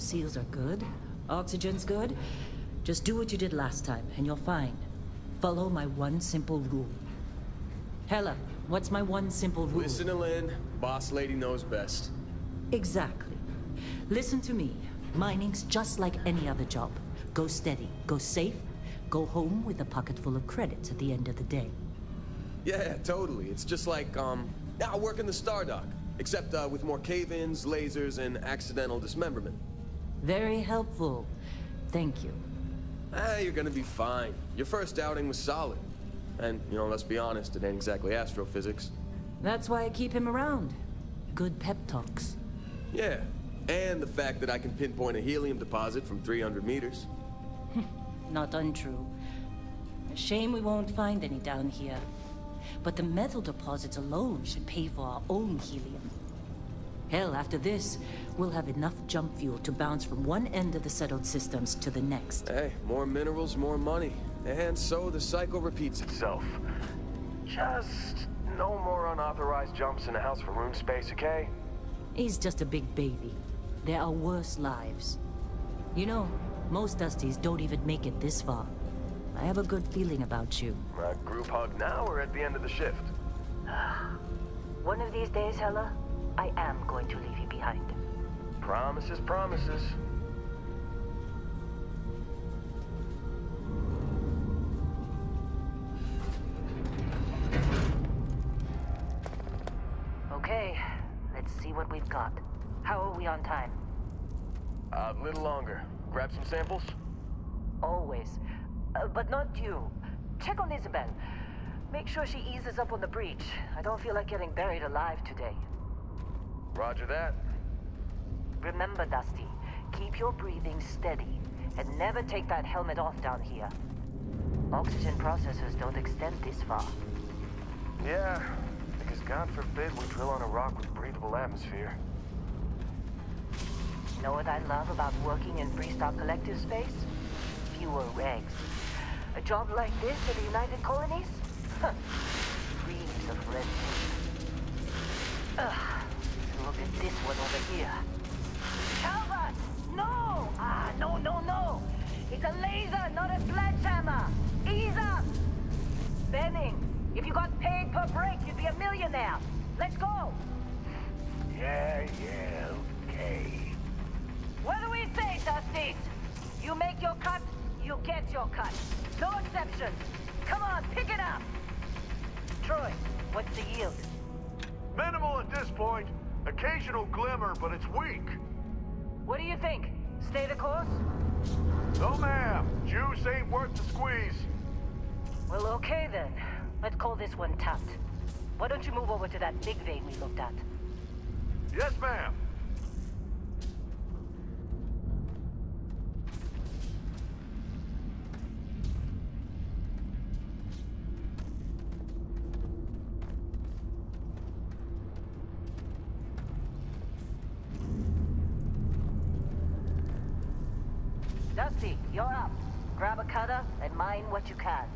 Seals are good. Oxygen's good. Just do what you did last time, and you're fine. Follow my one simple rule. Hella, what's my one simple rule? Listen to Lynn. Boss lady knows best. Exactly. Listen to me. Mining's just like any other job. Go steady, go safe, go home with a pocket full of credits at the end of the day. Yeah, totally. It's just like, I work in the Stardock. Except, with more cave-ins, lasers, and accidental dismemberment. Very helpful. Thank you. You're gonna be fine. Your first outing was solid. And, you know, let's be honest, it ain't exactly astrophysics. That's why I keep him around. Good pep talks. Yeah, and the fact that I can pinpoint a helium deposit from 300 meters. Not untrue. A shame we won't find any down here. But the metal deposits alone should pay for our own helium. Hell, after this, we'll have enough jump fuel to bounce from one end of the settled systems to the next. Hey, more minerals, more money. And so the cycle repeats itself. Just no more unauthorized jumps in the house for room space, okay? He's just a big baby. There are worse lives. You know, most Dusties don't even make it this far. I have a good feeling about you. Group hug now or at the end of the shift? One of these days, Hella, I am going to leave you behind. Promises, promises. Okay, let's see what we've got. How are we on time? A little longer. Grab some samples? Always. But not you. Check on Isabel. Make sure she eases up on the breach. I don't feel like getting buried alive today. Roger that. Remember, Dusty, keep your breathing steady, and never take that helmet off down here. Oxygen processors don't extend this far. Yeah, because God forbid we drill on a rock with breathable atmosphere. Know what I love about working in Freestock Collective space? Fewer regs. A job like this at the United Colonies? Dreams of red tape. Look at this one over here. Calvert! No! No! It's a laser, not a sledgehammer! Ease up! Benning, if you got paid per break, you'd be a millionaire. Let's go! Yeah, okay. What do we say, Dusties? You make your cut, you get your cut. No exceptions. Come on, pick it up! Troy, what's the yield? Minimal at this point. Occasional glimmer, but it's weak. What do you think? Stay the course? No, ma'am. Juice ain't worth the squeeze. Well, okay then. Let's call this one tapped. Why don't you move over to that big vein we looked at? Yes, ma'am. Dusty, you're up. Grab a cutter and mine what you can.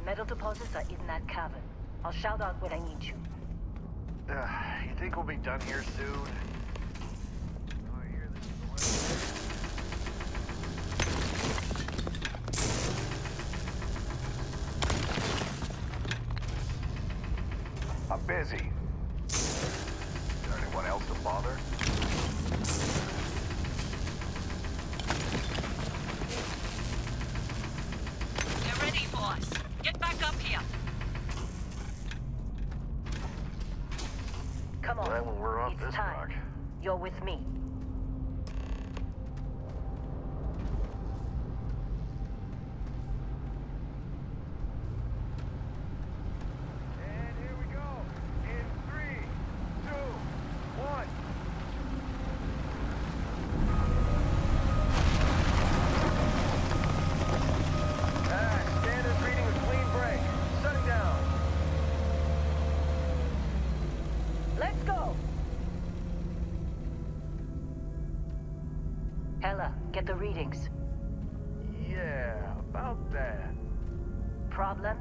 Metal deposits are in that cavern. I'll shout out when I need you. You think we'll be done here soon? Oh, I hear this. I'm busy. Is there anyone else to bother? Get ready, boys. Get back up here. Come on. Well, we're off it's this time. rock. You're with me. And here we go. In 3, 2, 1. Standard reading of clean break. Shutting down. Let's go. Hella, get the readings. Yeah, about that. Problem?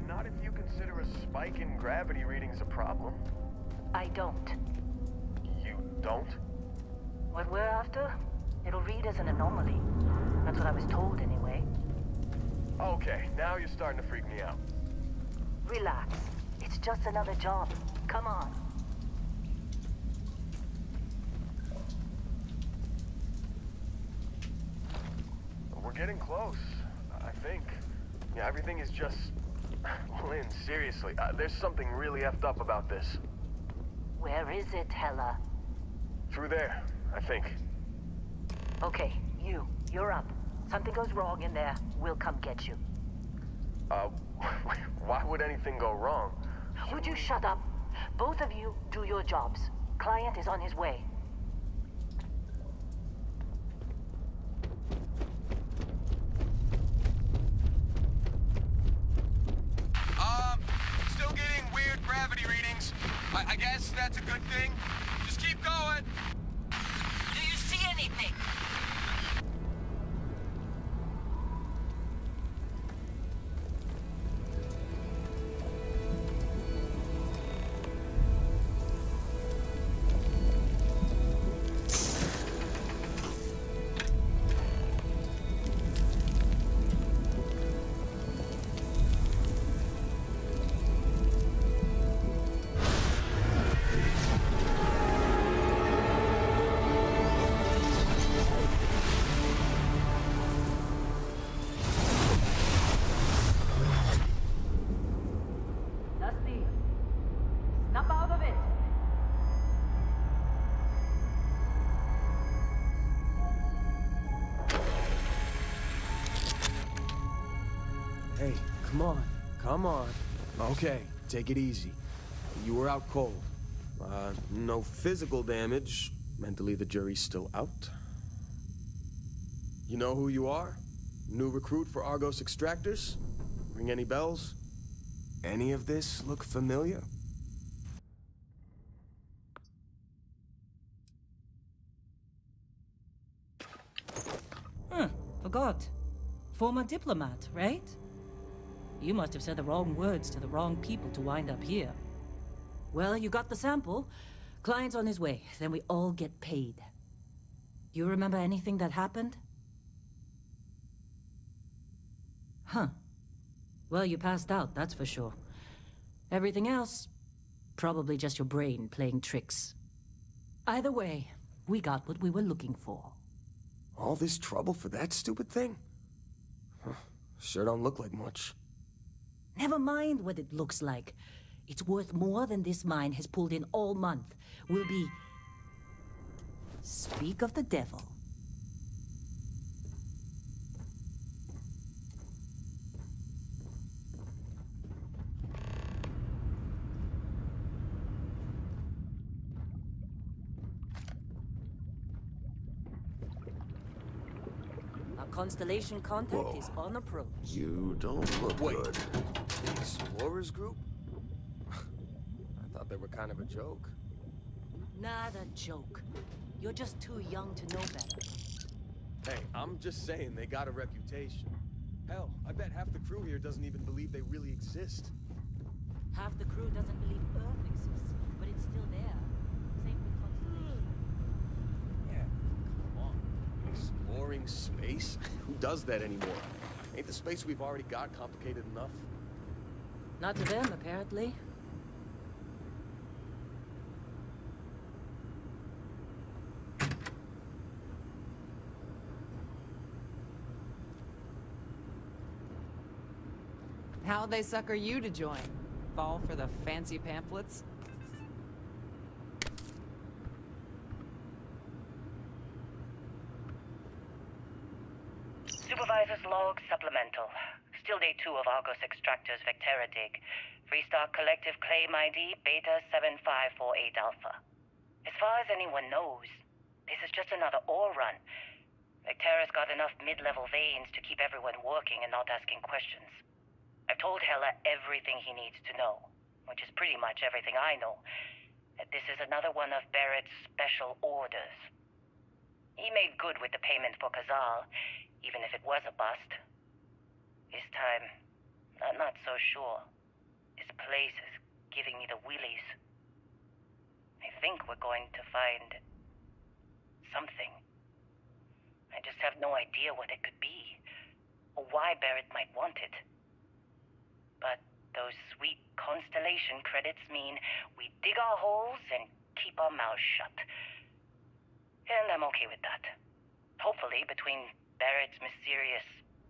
Not if you consider a spike in gravity readings a problem. I don't. You don't? What we're after, it'll read as an anomaly. That's what I was told anyway. Okay, now you're starting to freak me out. Relax. It's just another job. Come on. We're getting close, I think. Yeah, everything is just... Lynn, seriously, there's something really effed up about this. Where is it, Hella? Through there, I think. Okay, you're up. Something goes wrong in there, we'll come get you. Why would anything go wrong? Would you shut up? Both of you do your jobs. Client is on his way. Still getting weird gravity readings. I guess that's a good thing. Just keep going. Do you see anything? Snap out of it! Hey, come on. Okay, take it easy. You were out cold. No physical damage. Mentally, the jury's still out. You know who you are? New recruit for Argos Extractors? Ring any bells? Any of this look familiar? Forgot. Former diplomat, right? You must have said the wrong words to the wrong people to wind up here. Well, you got the sample. Client's on his way, then we all get paid. You remember anything that happened? Huh. Well, you passed out, that's for sure. Everything else, probably just your brain playing tricks. Either way, we got what we were looking for. All this trouble for that stupid thing? Sure don't look like much. Never mind what it looks like. It's worth more than this mine has pulled in all month. We'll be... Speak of the devil. Constellation contact is on approach. You don't look good. The Explorers group? I thought they were kind of a joke. Not a joke. You're just too young to know better. Hey, I'm just saying they got a reputation. Hell, I bet half the crew here doesn't even believe they really exist. Half the crew doesn't believe Earth exists, but it's still there. Same with Constellation. Yeah, come on. Exploring space? Who does that anymore? Ain't the space we've already got complicated enough? Not to them, apparently. How'd they sucker you to join? Fall for the fancy pamphlets? Supervisor's log supplemental. Still day 2 of Argos Extractors Vectera dig. Freestar Collective Claim ID Beta 7548 Alpha. As far as anyone knows, this is just another ore run. Vectera's got enough mid-level veins to keep everyone working and not asking questions. I've told Hella everything he needs to know, which is pretty much everything I know. That this is another one of Barrett's special orders. He made good with the payment for Kazal, even if it was a bust. This time, I'm not so sure. This place is giving me the willies. I think we're going to find something. I just have no idea what it could be, or why Barrett might want it. But those sweet Constellation credits mean we dig our holes and keep our mouths shut. And I'm okay with that. Hopefully, between Barrett's mysterious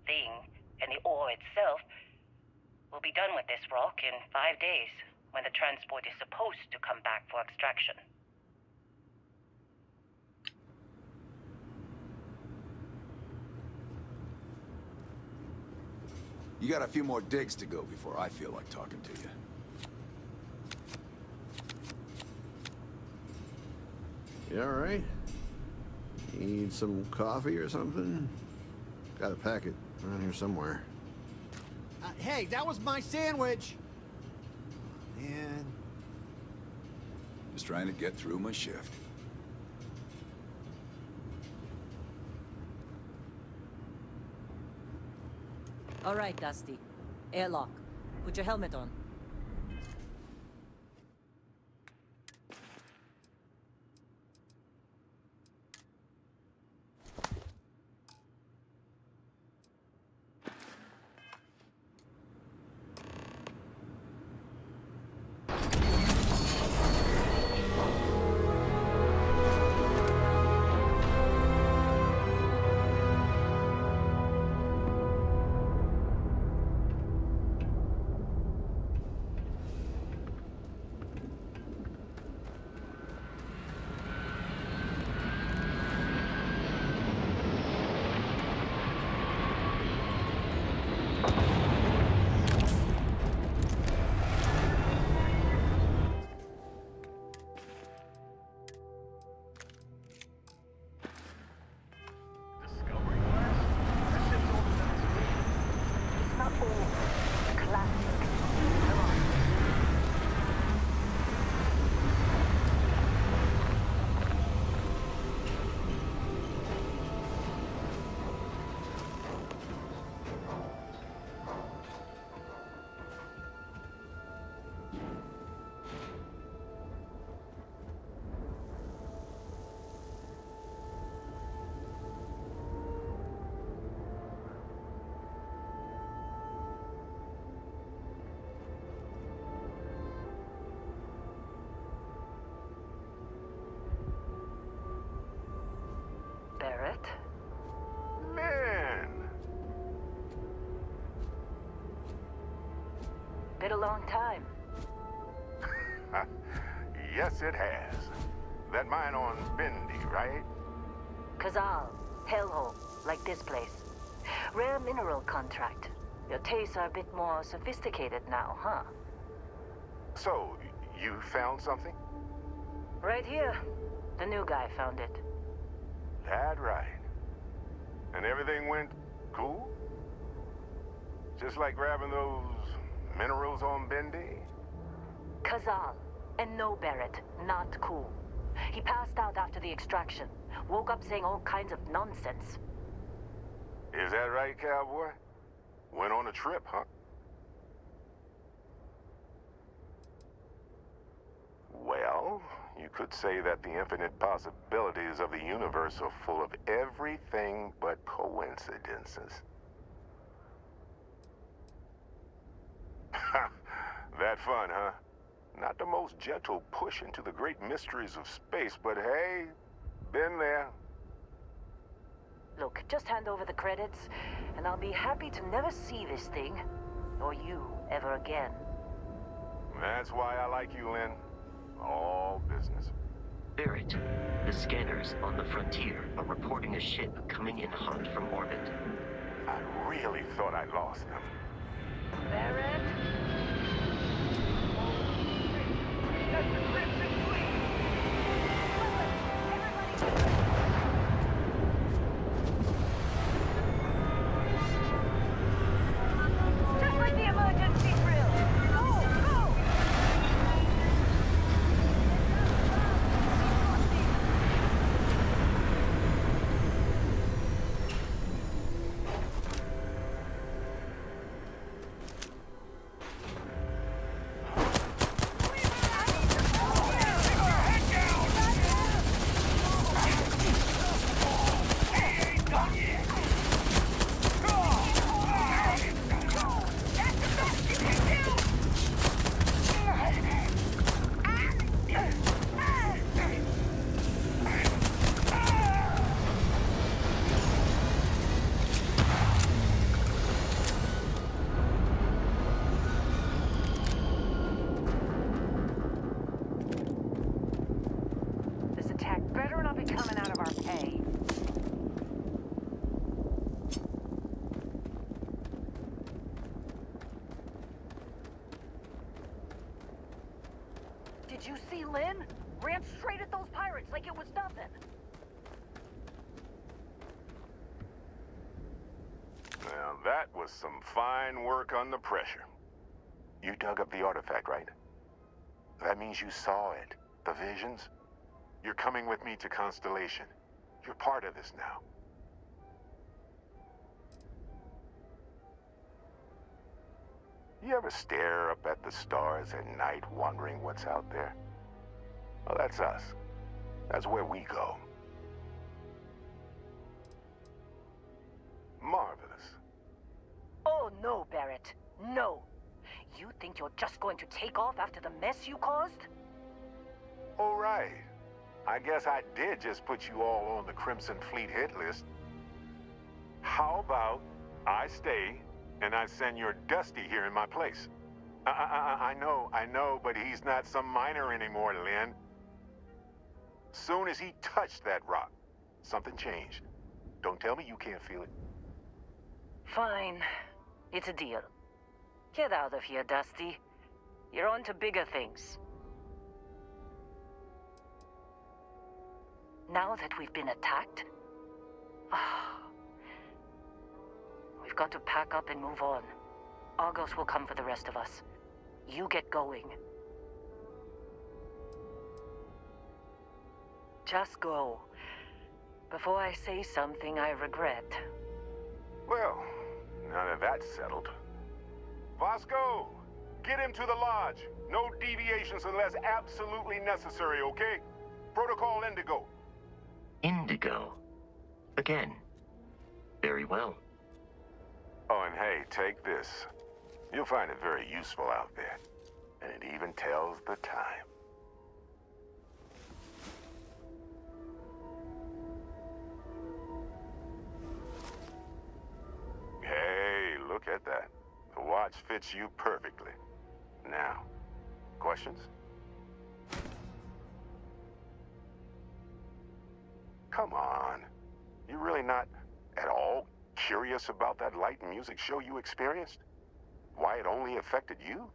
thing and the ore itself, we'll be done with this rock in 5 days, when the transport is supposed to come back for extraction. You got a few more digs to go before I feel like talking to you. You alright? Need some coffee or something? Got a packet around here somewhere. Hey, that was my sandwich! Man. Just trying to get through my shift. All right, Dusty. Airlock. Put your helmet on. Barrett? Man! Been a long time. Yes, it has. That mine on Bendy, right? Kazal, hellhole, like this place. Rare mineral contract. Your tastes are a bit more sophisticated now, huh? So, you found something? Right here. The new guy found it. That right. And everything went cool? Just like grabbing those minerals on Bendy? Kazal. And no Barrett. Not cool. He passed out after the extraction. Woke up saying all kinds of nonsense. Is that right, cowboy? Went on a trip, huh? Well, you could say that the infinite possibilities of the universe are full of everything but coincidences. That fun, huh? Not the most gentle push into the great mysteries of space, but hey, been there. Look, just hand over the credits, and I'll be happy to never see this thing, or you, ever again. That's why I like you, Lynn. All business. Barrett, the scanners on the frontier are reporting a ship coming in hot from orbit. I really thought I lost them. Barrett? That's the Crimson Fleet! Just like the emergency drill! Go! Go! attack better not be coming out of our pay. Did you see Lynn? Ran straight at those pirates like it was nothing. Now that was some fine work under pressure. You dug up the artifact, right? That means you saw it. The visions? You're coming with me to Constellation. You're part of this now. You ever stare up at the stars at night wondering what's out there? Well, that's us. That's where we go. Marvelous. Oh no, Barrett. No. You think you're just going to take off after the mess you caused? All right. I guess I did just put you all on the Crimson Fleet hit list. How about I stay and I send your Dusty here in my place? I know, but he's not some miner anymore, Lynn. Soon as he touched that rock, something changed. Don't tell me you can't feel it. Fine. It's a deal. Get out of here, Dusty. You're on to bigger things. Now that we've been attacked, we've got to pack up and move on. Argos will come for the rest of us. You get going. Just go. Before I say something I regret. Well, now that that's settled. Vasco, get him to the lodge. No deviations unless absolutely necessary, okay? Protocol Indigo. Indigo? Again? Very well. Oh, and hey, take this. You'll find it very useful out there. And it even tells the time. Hey, look at that. The watch fits you perfectly. Now, questions? Come on. You really not at all curious about that light and music show you experienced? Why it only affected you?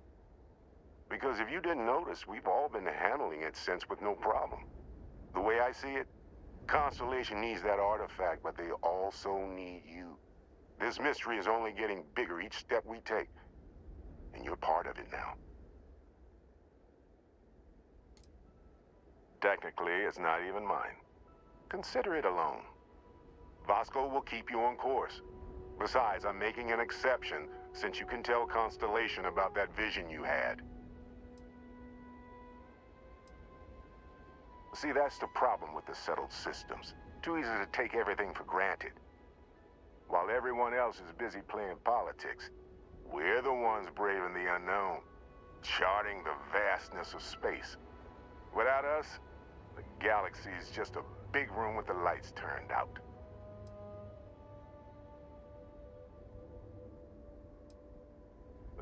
Because if you didn't notice, we've all been handling it since with no problem. The way I see it, Constellation needs that artifact, but they also need you. This mystery is only getting bigger each step we take. And you're part of it now. Technically, it's not even mine. Consider it alone. Vasco will keep you on course. Besides, I'm making an exception since you can tell Constellation about that vision you had. See, that's the problem with the settled systems. Too easy to take everything for granted. While everyone else is busy playing politics, we're the ones braving the unknown, charting the vastness of space. Without us, the galaxy is just a big room with the lights turned out.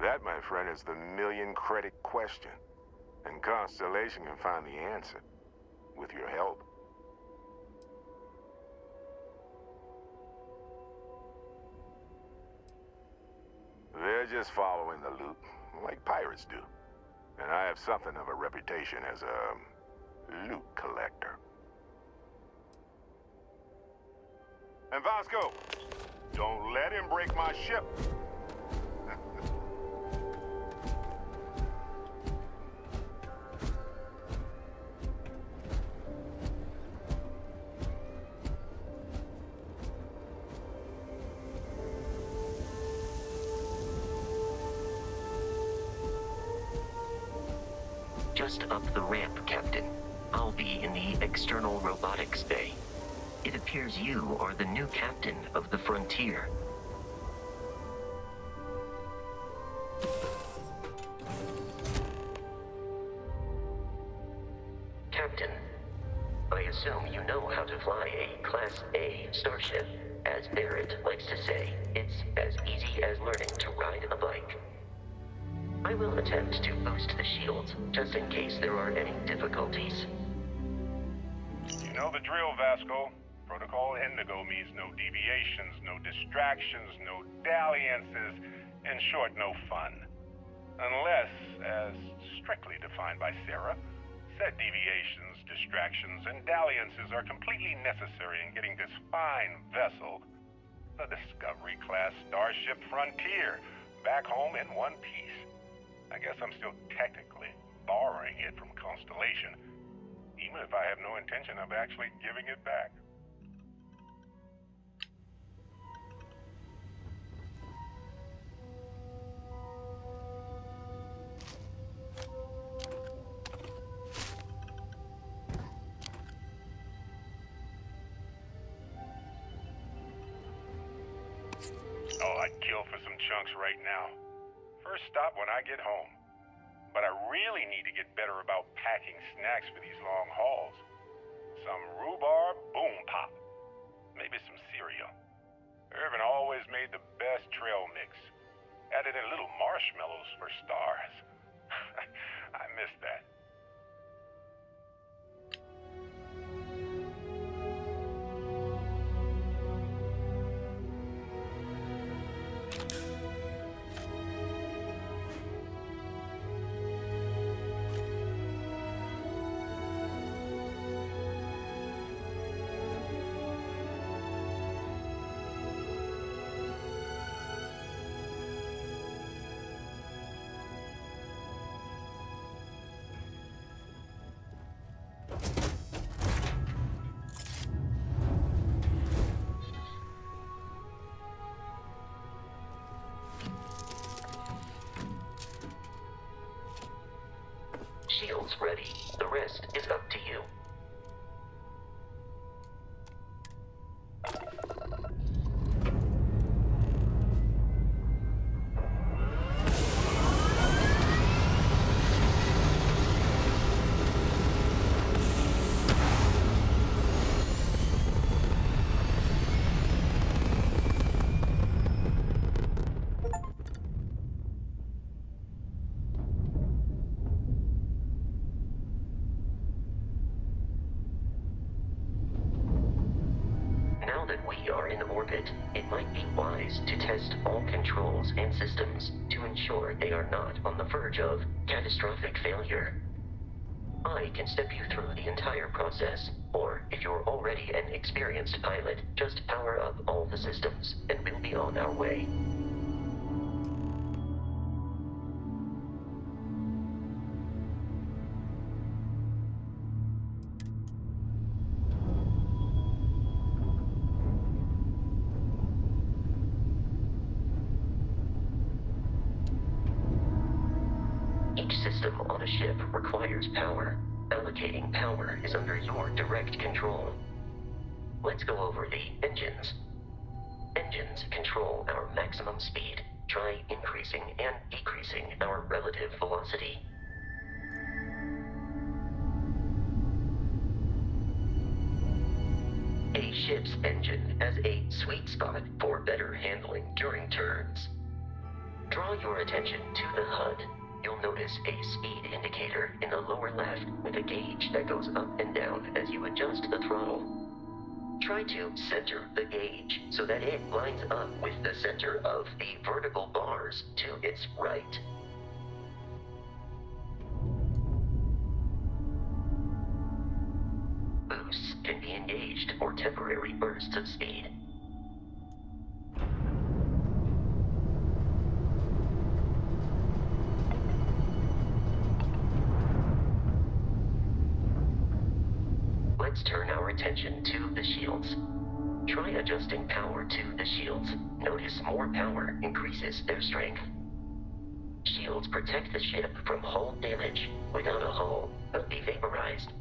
That, my friend, is the million-credit question. And Constellation can find the answer, with your help. They're just following the loot, like pirates do. And I have something of a reputation as a loot collector. And Vasco, don't let him break my ship. Just up the ramp, Captain. I'll be in the external robotics bay. It appears you are the new captain of the Frontier. Captain, I assume you know how to fly a Class A starship. As Barrett likes to say, it's as easy as learning to ride a bike. I will attempt to boost the shields, just in case there are any difficulties. know the drill, Vasco. Protocol Indigo means no deviations, no distractions, no dalliances, in short, no fun. Unless, as strictly defined by Sarah, said deviations, distractions, and dalliances are completely necessary in getting this fine vessel, the Discovery-class Starship Frontier, back home in one piece. I guess I'm still technically borrowing it from Constellation, even if I have no intention of actually giving it back. Oh, I'd kill for some chunks right now. First stop when I get home. But I really need to get better about packing snacks for these long hauls. Some rhubarb boom pop. Maybe some cereal. Irvin always made the best trail mix. Added in little marshmallows for stars. I miss that. Shields ready. The rest is up to you. It might be wise to test all controls and systems to ensure they are not on the verge of catastrophic failure. I can step you through the entire process, or if you're already an experienced pilot, just power up all the systems, and we'll be on our way. System on a ship requires power. Allocating power is under your direct control. Let's go over the engines. Engines control our maximum speed. Try increasing and decreasing our relative velocity. A ship's engine has a sweet spot for better handling during turns. Draw your attention to the HUD. You'll notice a speed indicator in the lower left with a gauge that goes up and down as you adjust the throttle. Try to center the gauge so that it lines up with the center of the vertical bars to its right. Boosts can be engaged for temporary bursts of speed. Let's turn our attention to the shields. Try adjusting power to the shields. Notice more power increases their strength. Shields protect the ship from hull damage. Without a hull, they'll be vaporized.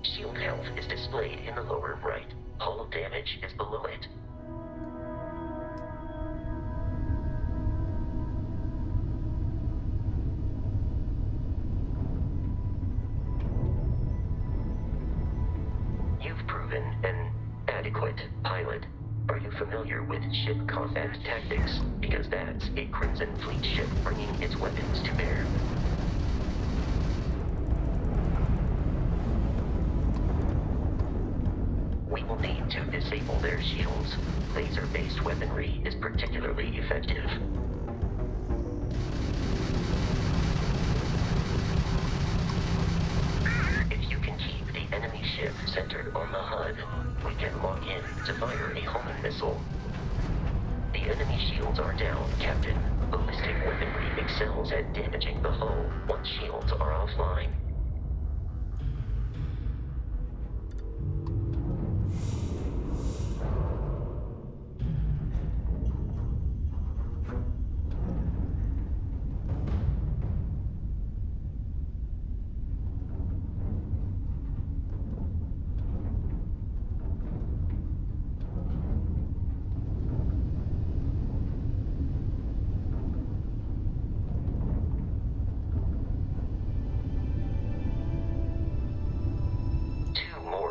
Shield health is displayed in the lower right. Hull damage is below it. You've proven an adequate pilot. Are you familiar with ship combat tactics? Because that's a Crimson Fleet ship bringing its weapons to bear. We will need to disable their shields. Laser-based weaponry is particularly effective. If you can keep the enemy ship centered on the HUD, we can lock in to fire a homing missile. The enemy shields are down, Captain. Ballistic weaponry excels at damaging the hull once shields are offline.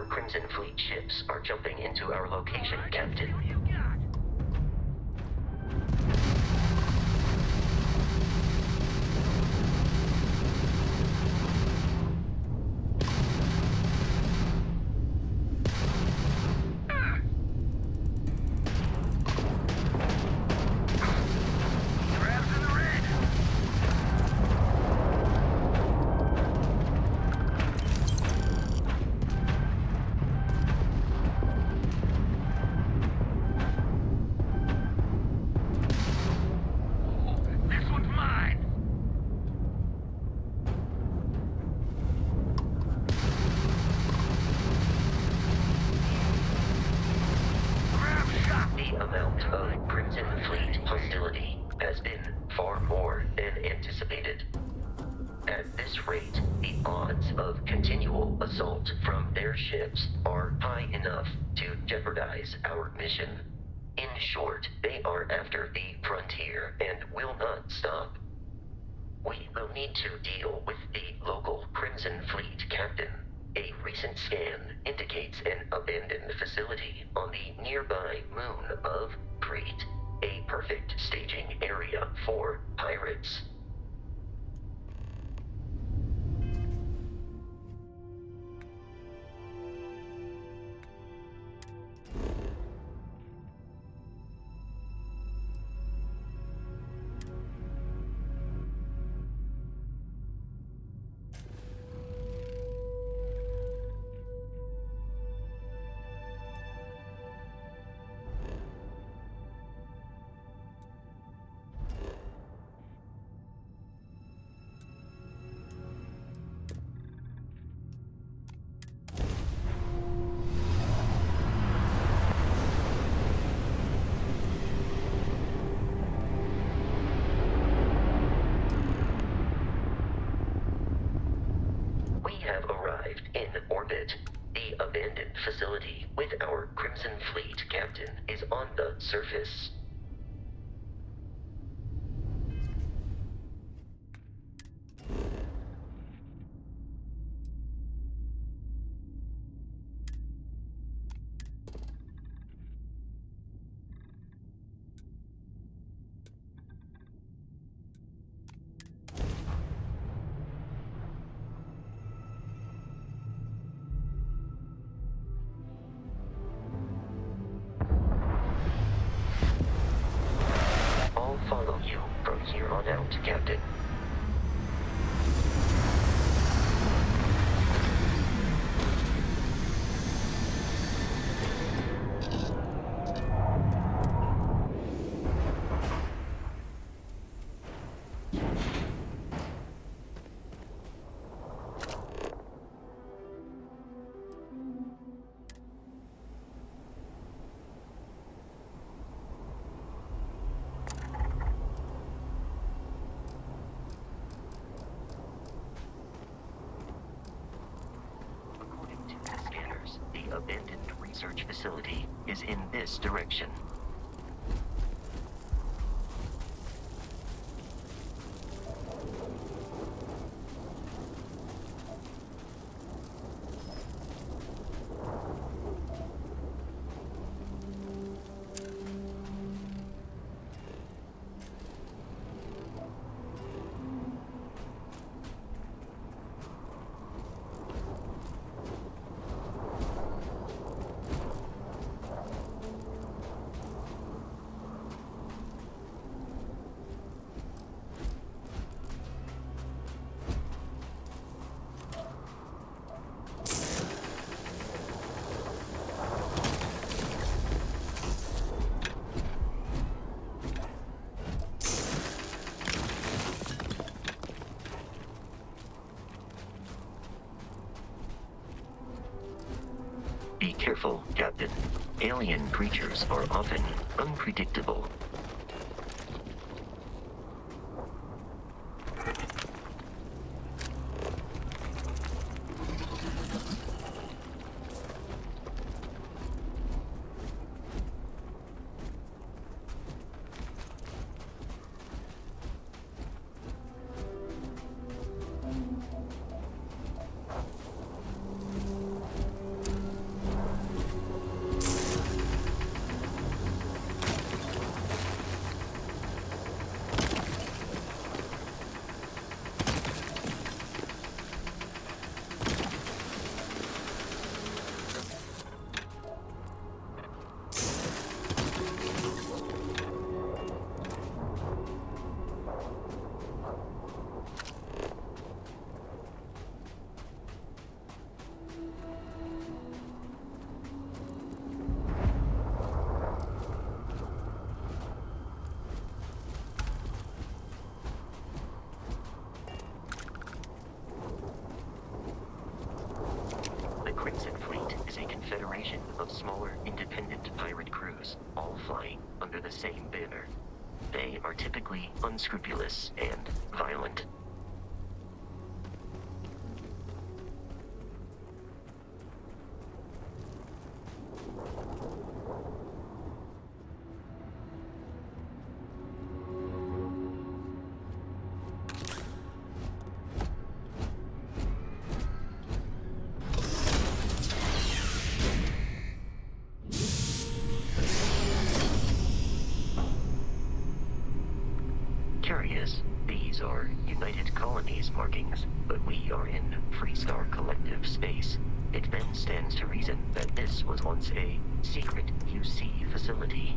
Crimson Fleet ships are jumping into our location, Captain. Ships are high enough to jeopardize our mission. In short, they are after the frontier and will not stop. We will need to deal with the local Crimson Fleet captain. A recent scan indicates an abandoned facility on the nearby moon of Crete, a perfect staging area for pirates. In orbit, the abandoned facility with our Crimson Fleet captain is on the surface. Follow you from here on out, Captain. The abandoned research facility is in this direction. Be careful, Captain. Alien creatures are often unpredictable. Federation of smaller, independent pirate crews, all flying under the same banner. They are typically unscrupulous and violent. These are United Colonies markings, but we are in Freestar Collective space. It then stands to reason that this was once a secret UC facility.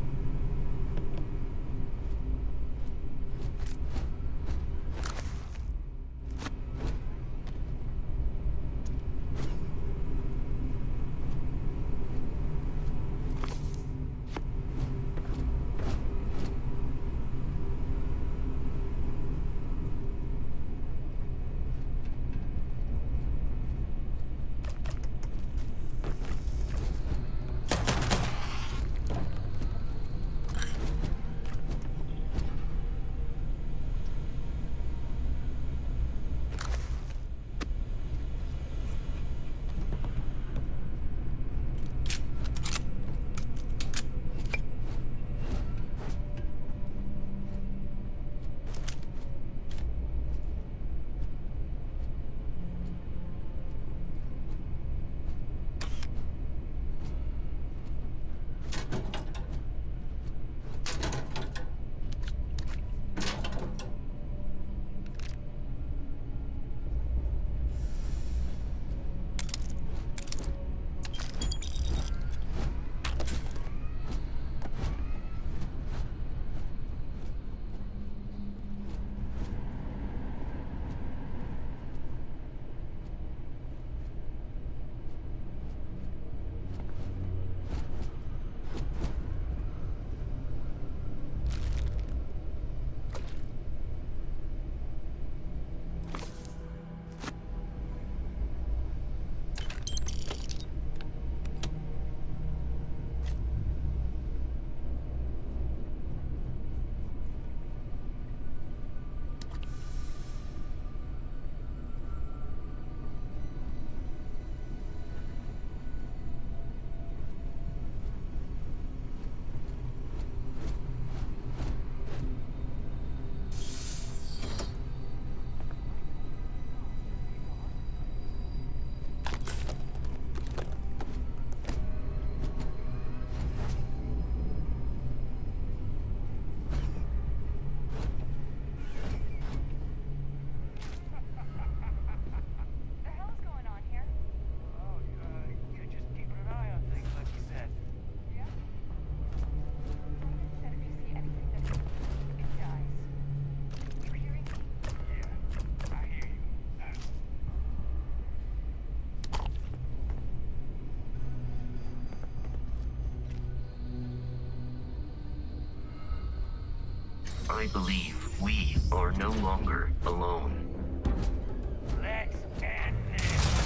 I believe we are no longer alone. Let's end this.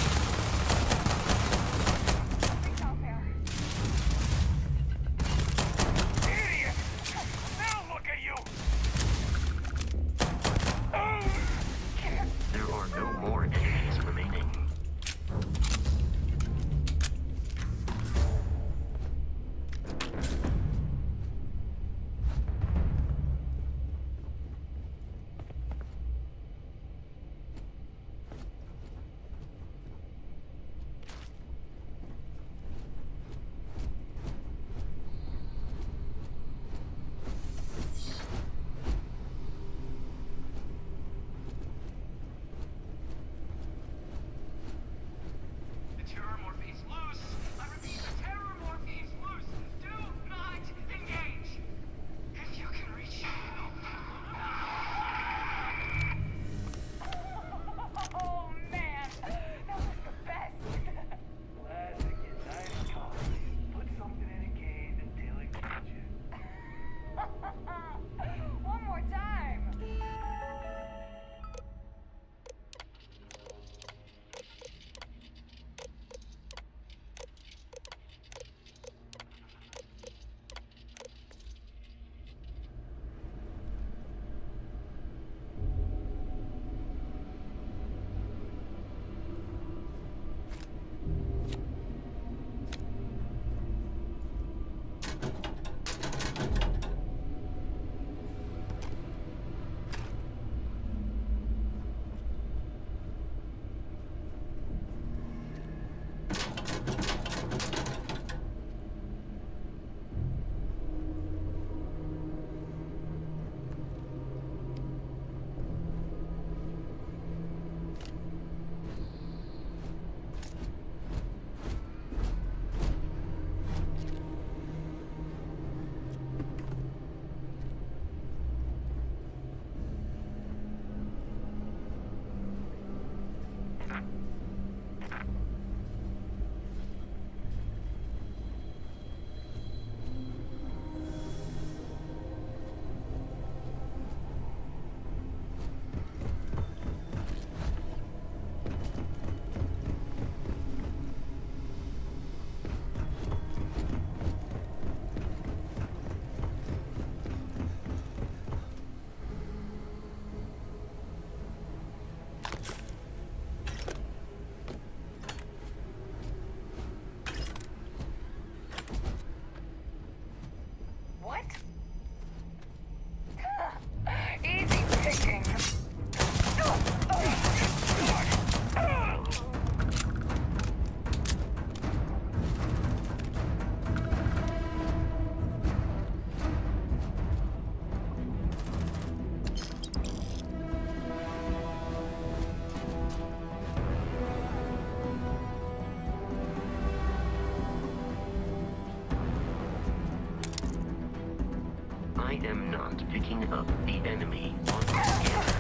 am not picking up the enemy on the scanner.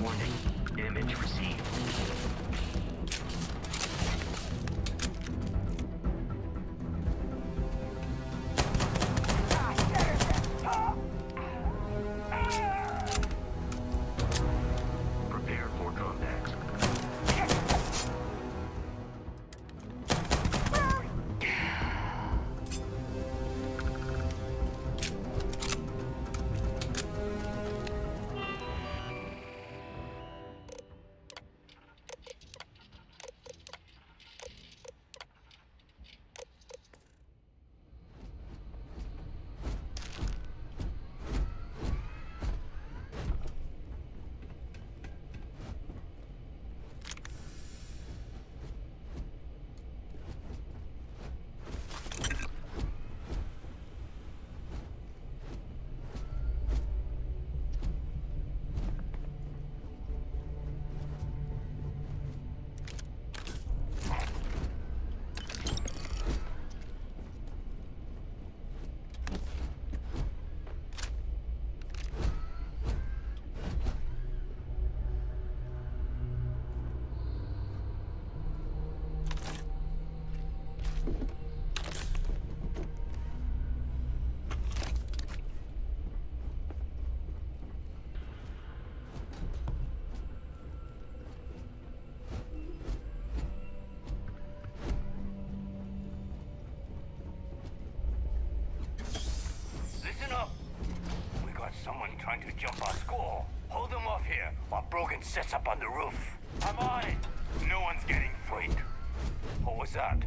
Warning, damage received. Prepare for combat. Listen up! We got someone trying to jump our school. Hold them off here while Brogan sets up on the roof. I'm on it. No one's getting freed. What was that?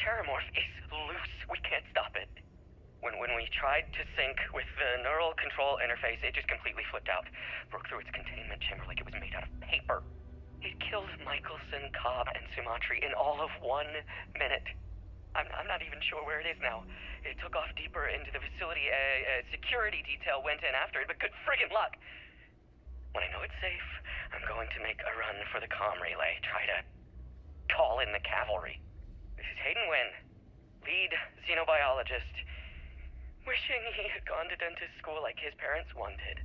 Terramorph is loose. We can't stop it. When we tried to sync with the neural control interface, it just completely flipped out. Broke through its containment chamber like it was made out of paper. It killed Michelson, Cobb, and Sumatri in all of 1 minute. I'm not even sure where it is now. It took off deeper into the facility. A security detail went in after it, but good friggin' luck. When I know it's safe, I'm going to make a run for the comm relay. Try to call in the cavalry. This is Hayden Wynn, lead xenobiologist. Wishing he had gone to dentist school like his parents wanted.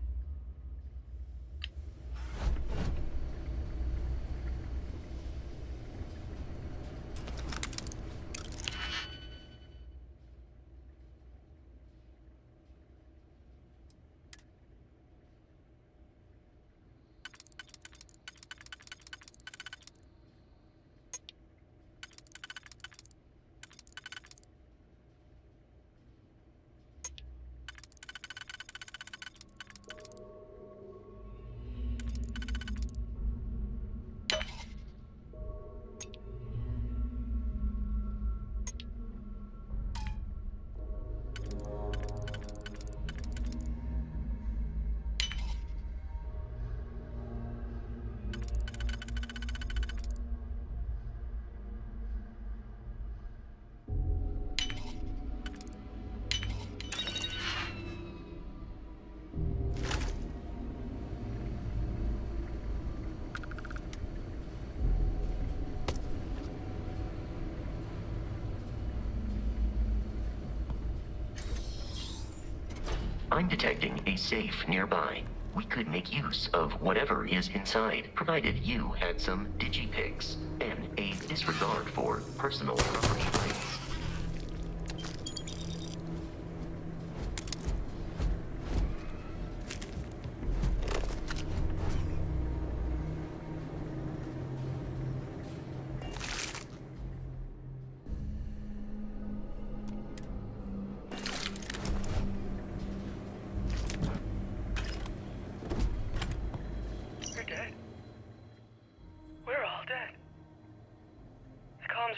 I'm detecting a safe nearby. We could make use of whatever is inside, provided you had some digipics and a disregard for personal property rights.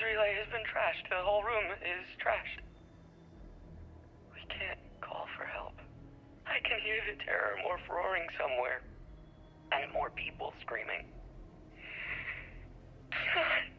Relay has been trashed. The whole room is trashed. We can't call for help. I can hear the terror morph roaring somewhere. And more people screaming. God.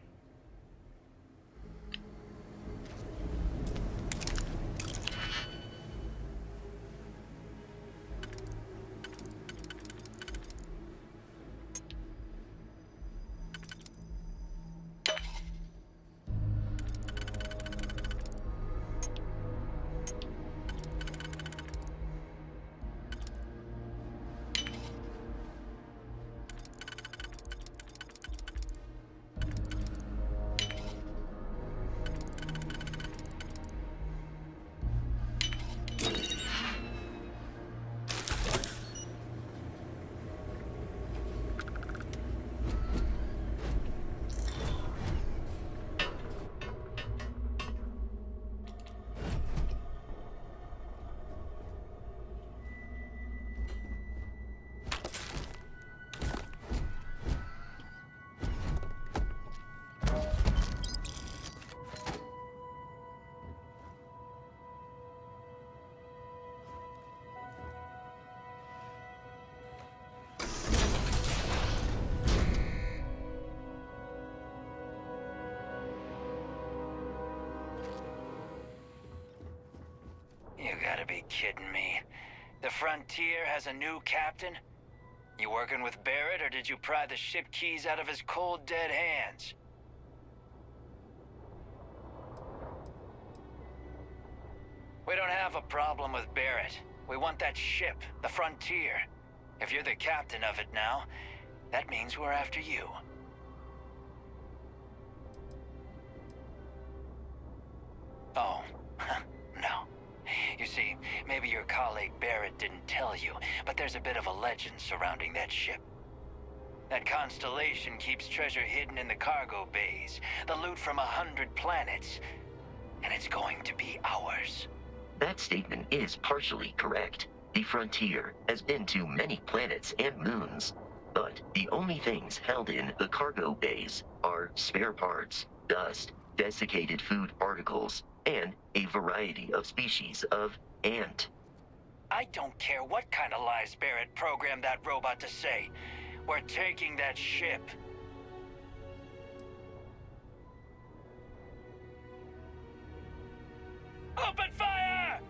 You gotta be kidding me. The Frontier has a new captain? You working with Barrett, or did you pry the ship keys out of his cold, dead hands? We don't have a problem with Barrett. We want that ship, the Frontier. If you're the captain of it now, that means we're after you. Oh, no. You see, maybe your colleague Barrett didn't tell you, but there's a bit of a legend surrounding that ship. That Constellation keeps treasure hidden in the cargo bays, the loot from 100 planets, and it's going to be ours. That statement is partially correct. The Frontier has been to many planets and moons, but the only things held in the cargo bays are spare parts, dust, desiccated food particles, and a variety of species of ant. I don't care what kind of lies Barrett programmed that robot to say. We're taking that ship. Open fire!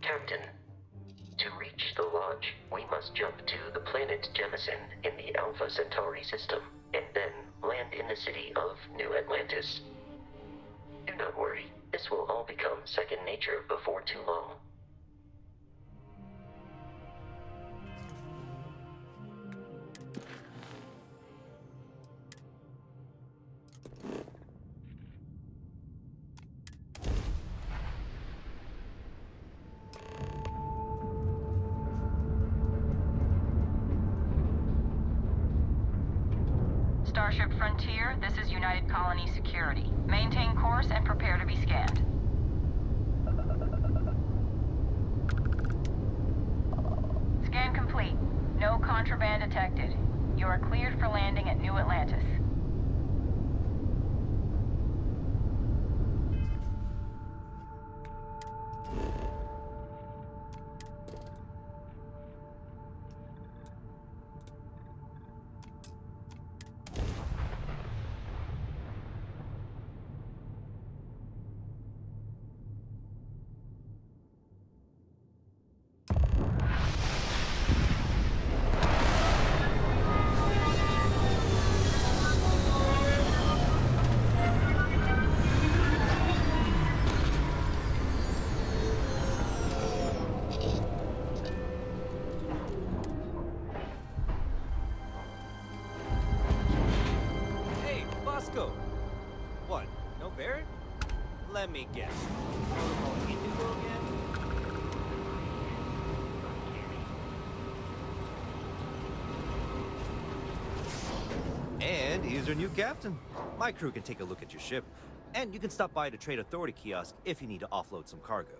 Captain, to reach the Lodge, we must jump to the planet Jemison in the Alpha Centauri system, and then land in the city of New Atlantis. Do not worry, this will all become second nature before too long. Starship Frontier, this is United Colony Security. Maintain course and prepare to be scanned. Scan complete. No contraband detected. You are cleared for landing at New Atlantis. What? No Barrett? Let me guess. Protocol Indigo again? And here's your new captain. My crew can take a look at your ship, and you can stop by the Trade Authority kiosk if you need to offload some cargo.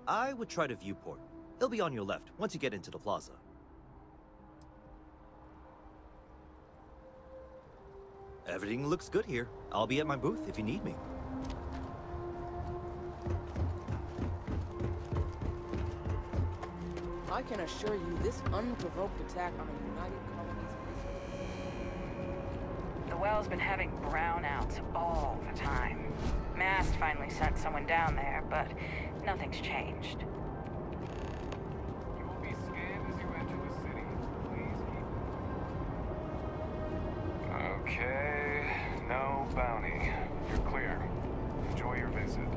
I would try the viewport. It'll be on your left once you get into the plaza. Everything looks good here. I'll be at my booth if you need me. I can assure you this unprovoked attack on a United Colonies base. The well's been having brownouts all the time. Mast finally sent someone down there, but nothing's changed. You will be scanned as you enter the city. Please keep... Okay, no bounty. You're clear. Enjoy your visit.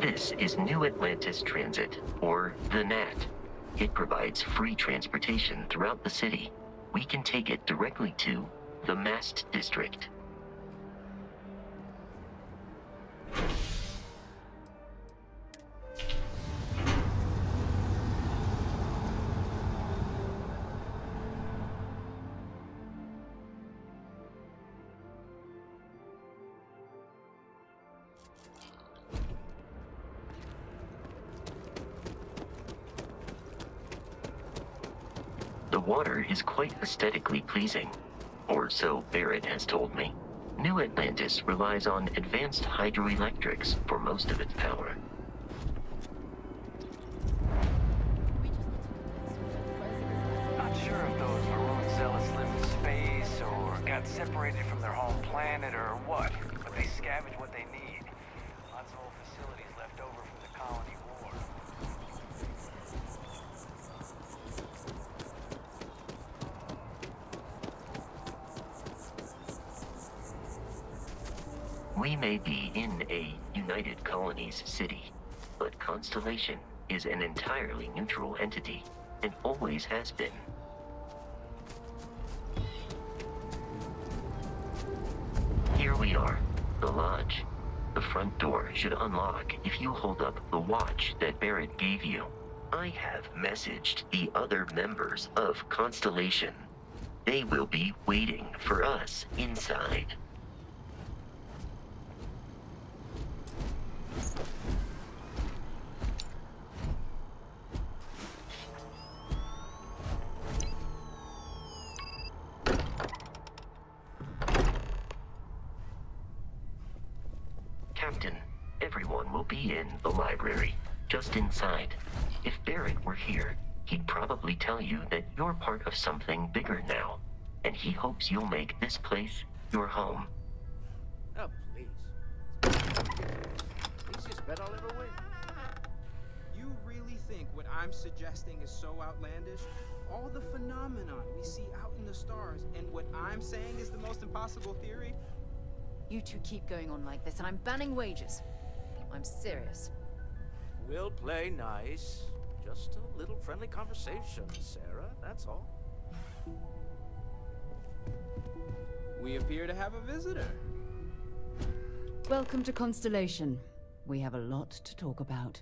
This is New Atlantis Transit, or the NAT. It provides free transportation throughout the city. We can take it directly to the Mast District. The water is quite aesthetically pleasing, or so Barrett has told me. New Atlantis relies on advanced hydroelectrics for most of its power. Not sure if those maroon zealots live in space or got separated from their home planet or what, but they scavenge what they need. Lots of old facilities left over from the colony war. We may be in a United Colonies city, but Constellation is an entirely neutral entity, and always has been. Here we are, the lodge. The front door should unlock if you hold up the watch that Barrett gave you. I have messaged the other members of Constellation. They will be waiting for us inside. Captain, everyone will be in the library, just inside. If Barrett were here, he'd probably tell you that you're part of something bigger now, and he hopes you'll make this place your home. Oh, please. Easiest bet I'll ever win. You really think what I'm suggesting is so outlandish? All the phenomenon we see out in the stars, and what I'm saying is the most impossible theory? You two keep going on like this, and I'm banning wages. I'm serious. We'll play nice. Just a little friendly conversation, Sarah, that's all. We appear to have a visitor. Welcome to Constellation. We have a lot to talk about.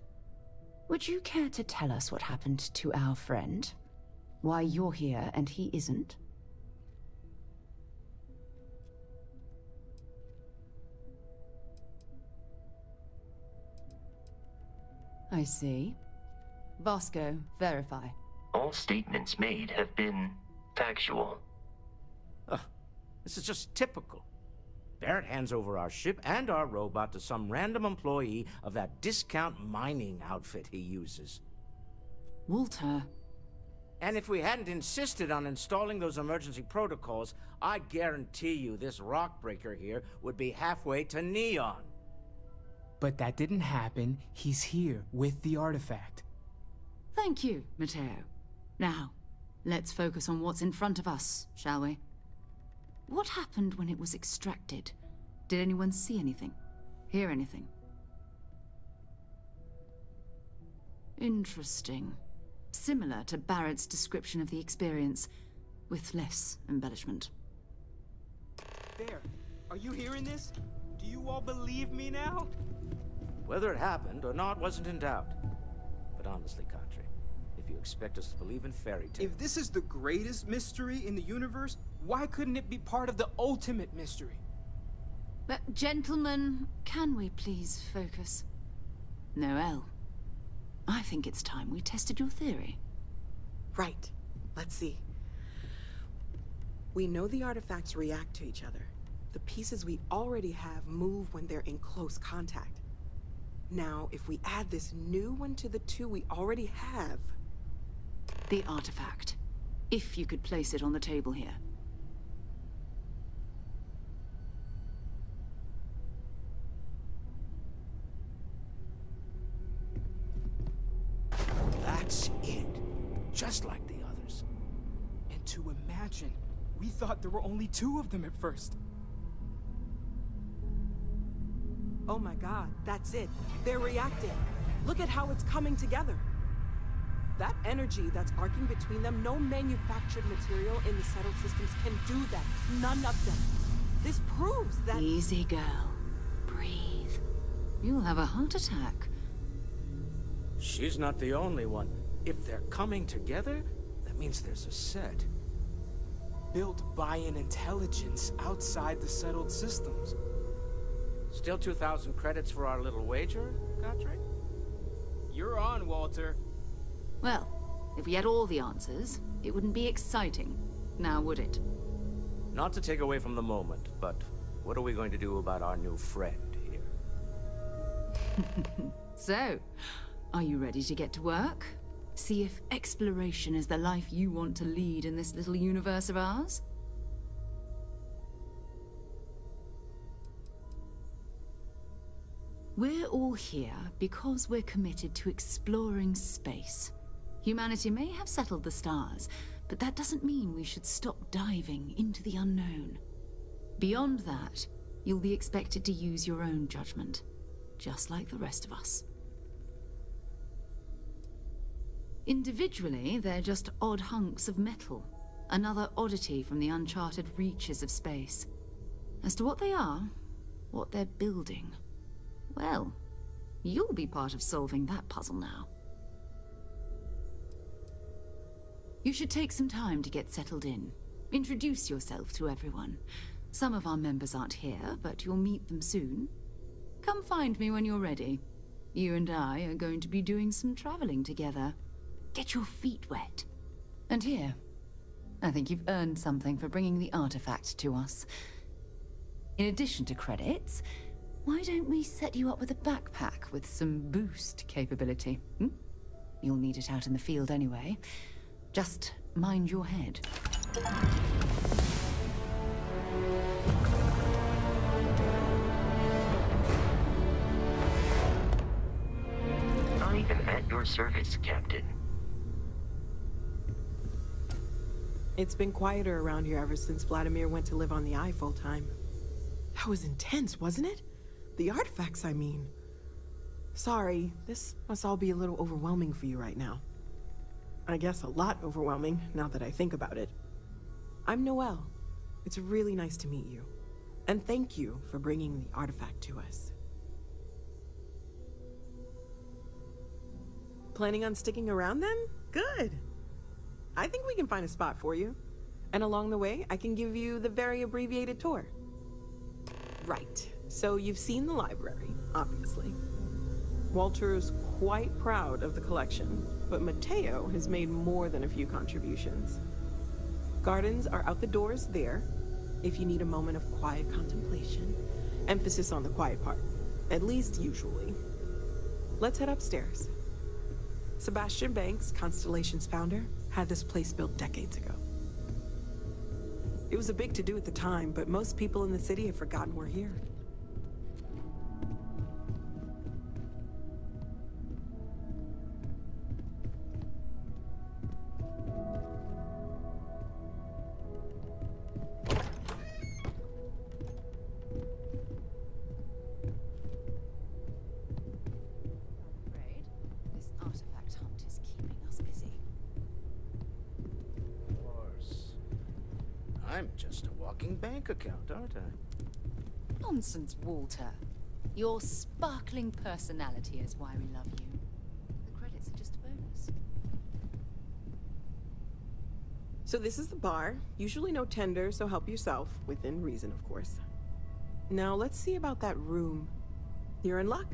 Would you care to tell us what happened to our friend? Why you're here and he isn't? I see. Vasco, verify. All statements made have been factual. This is just typical. Barrett hands over our ship and our robot to some random employee of that discount mining outfit he uses. Walter. And if we hadn't insisted on installing those emergency protocols, I guarantee you this rock breaker here would be halfway to Neon. But that didn't happen. He's here with the artifact. Thank you, Matteo. Now, let's focus on what's in front of us, shall we? What happened when it was extracted? Did anyone see anything? Hear anything? Interesting. Similar to Barrett's description of the experience, with less embellishment. There. Are you hearing this? Do you all believe me now? Whether it happened or not wasn't in doubt. But honestly, Kadri, if you expect us to believe in fairy tales... If this is the greatest mystery in the universe, why couldn't it be part of the ultimate mystery? But, gentlemen, can we please focus? Noelle, I think it's time we tested your theory. Right. Let's see. We know the artifacts react to each other. The pieces we already have move when they're in close contact. Now, if we add this new one to the two we already have... The artifact. If you could place it on the table here. That's it. Just like the others. And to imagine, we thought there were only 2 of them at first. Oh my god, that's it. They're reacting. Look at how it's coming together. That energy that's arcing between them, no manufactured material in the settled systems can do that. None of them. This proves that... Easy, girl. Breathe. You'll have a heart attack. She's not the only one. If they're coming together, that means there's a set. Built by an intelligence outside the settled systems. Still 2,000 credits for our little wager, Kadri? You're on, Walter. Well, if we had all the answers, it wouldn't be exciting, now would it? Not to take away from the moment, but what are we going to do about our new friend here? So, are you ready to get to work? See if exploration is the life you want to lead in this little universe of ours? We're all here because we're committed to exploring space. Humanity may have settled the stars, but that doesn't mean we should stop diving into the unknown. Beyond that, you'll be expected to use your own judgment, just like the rest of us. Individually, they're just odd hunks of metal, another oddity from the uncharted reaches of space. As to what they are, what they're building, well, you'll be part of solving that puzzle now. You should take some time to get settled in. Introduce yourself to everyone. Some of our members aren't here, but you'll meet them soon. Come find me when you're ready. You and I are going to be doing some traveling together. Get your feet wet. And here, I think you've earned something for bringing the artifact to us. In addition to credits, why don't we set you up with a backpack with some boost capability? You'll need it out in the field anyway. Just mind your head. I am at your service, Captain. It's been quieter around here ever since Vladimir went to live on the Eye full-time. That was intense, wasn't it? The artifacts, I mean. Sorry, this must all be a little overwhelming for you right now. I guess a lot overwhelming, now that I think about it. I'm Noelle. It's really nice to meet you. And thank you for bringing the artifact to us. Planning on sticking around then? Good. I think we can find a spot for you. And along the way, I can give you the very abbreviated tour. Right. So you've seen the library, obviously. Walter is quite proud of the collection, but Mateo has made more than a few contributions. Gardens are out the doors there, if you need a moment of quiet contemplation. Emphasis on the quiet part, at least usually. Let's head upstairs. Sebastian Banks, Constellation's founder, had this place built decades ago. It was a big to-do at the time, but most people in the city have forgotten we're here. I'm just a walking bank account, aren't I? Nonsense, Walter. Your sparkling personality is why we love you. The credits are just a bonus. So this is the bar. Usually no tender, so help yourself. Within reason, of course. Now let's see about that room. You're in luck.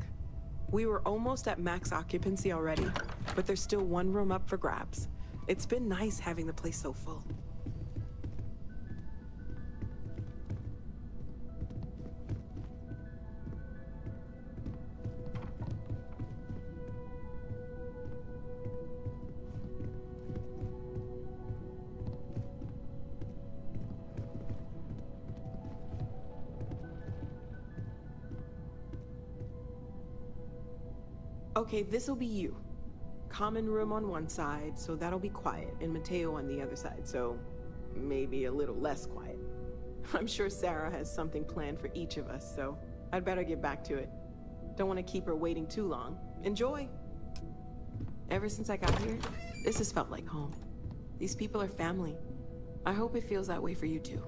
We were almost at max occupancy already, but there's still one room up for grabs. It's been nice having the place so full. Okay, this'll be you. Common room on one side, so that'll be quiet, and Mateo on the other side, so maybe a little less quiet. I'm sure Sarah has something planned for each of us, so I'd better get back to it. Don't want to keep her waiting too long. Enjoy! Ever since I got here, this has felt like home. These people are family. I hope it feels that way for you too.